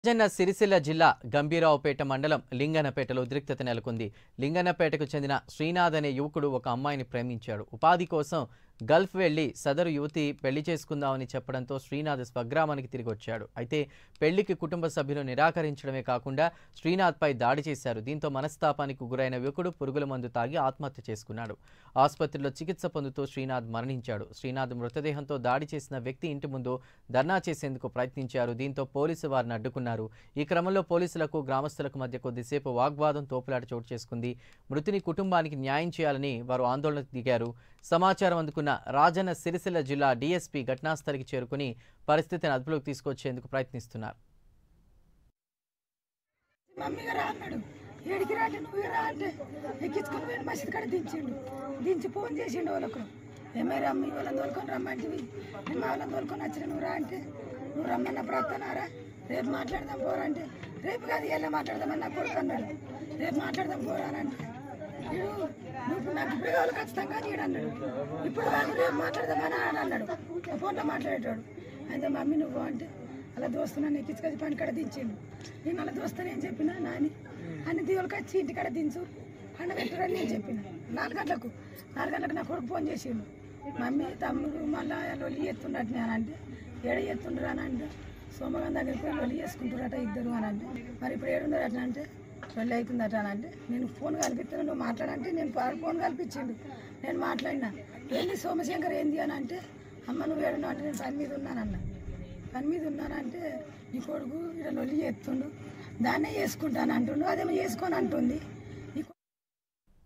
రాజన్న సిరిసిల్ల జిల్లా గంభీరావుపేట మండలం లింగనపేటలో ఉద్రిక్తత నెలకొంది. లింగనపేటకు చెందిన శ్రీనాథ్ అనే యువకుడు ఒక అమ్మాయిని ప్రేమించాడు. ఉపాధి కోసం గల్ఫ్ వెళ్లి సదరు యువతి పెళ్లి చేసుకుందామని చెప్పడంతో శ్రీనాథ్ స్వగ్రామానికి తిరిగి వచ్చాడు. అయితే పెళ్లికి కుటుంబ సభ్యులు నిరాకరించడమే కాకుండా శ్రీనాథ్పై దాడి చేశారు. దీంతో మనస్తాపానికి గురైన యువకుడు పురుగుల మందు తాగి ఆత్మహత్య చేసుకున్నాడు. ఆసుపత్రిలో చికిత్స పొందుతూ శ్రీనాథ్ మరణించాడు. శ్రీనాథ్ మృతదేహంతో దాడి చేసిన వ్యక్తి ఇంటి ముందు ధర్నా చేసేందుకు ప్రయత్నించారు. దీంతో పోలీసు వారిని అడ్డుకున్నారు. ఈ క్రమంలో పోలీసులకు గ్రామస్తులకు మధ్య కొద్దిసేపు వాగ్వాదం తోపులాట చోటు చేసుకుంది. మృతుని కుటుంబానికి న్యాయం చేయాలని వారు ఆందోళనకు దిగారు. సమాచారం అందుకున్న రాజన్న సిరిసిల్ల జిల్లా డీఎస్పీ ఘటనాస్థలికి చేరుకుని పరిస్థితిని అదుపులోకి తీసుకొచ్చేందుకు ప్రయత్నిస్తున్నారు. దించి ఫోన్ చేసిండు వాళ్ళకు ఏమైనా అమ్మ వాళ్ళని తోలుకొని రమ్మంటివి నేను మా వాళ్ళని తోలుకొని వచ్చిన నువ్వు రా అంటే నువ్వు రమ్మన్నప్పుడు వస్తున్నారా రేపు మాట్లాడదాం పోరా అంటే రేపు కాదు ఎలా మాట్లాడదామని నాకు కొడుకు అన్నాడు. రేపు మాట్లాడదాం పోరా అని అంటే నువ్వు నాకు ఇప్పుడు కావాలి ఖచ్చితంగా నీడు అన్నాడు. ఇప్పుడు కాదు రేపు మాట్లాడదామని అని అన్నాడు. ఫోన్లో మాట్లాడేటాడు. అయితే మమ్మీ నువ్వు అంటే అలా దోస్తున్నాను ఎక్కించుకొచ్చి పని కాడ దించాను. నేను అలా దోస్తాను ఏం చెప్పినా నాని అన్ని దీవులకి వచ్చి ఇంటికాడ దించు పండుగ పెట్టారని నేను చెప్పిన 4 గంటలకు నా కొడుకు ఫోన్ చేసిండు. మమ్మీ తమ్ముడు మళ్ళీ లొల్లి ఎత్తుండట అని అంటే ఏడ ఎత్తుండ్రు అని అంటే సోమగారి దగ్గరికి పోయి లొల్లి చేసుకుంటారట ఇద్దరు అని అంటే మరి ఇప్పుడు ఏడున్నారు అట్లా అంటే లొల్లి అవుతుందట అని అంటే నేను ఫోన్ కల్పిస్తాను నువ్వు మాట్లాడంటే నేను ఫోన్ కల్పించిండు. నేను మాట్లాడినా ఏంది సోమశంకర్ ఏంది అని అంటే అమ్మ నువ్వు ఏడున్నావు అంటే నేను పని మీద ఉన్నానంటే నీ కొడుకు ఇక్కడ లొల్లి ఎత్తుండు దాన్నే చేసుకుంటాను అంటుండు అదేమో చేసుకొని అంటుంది.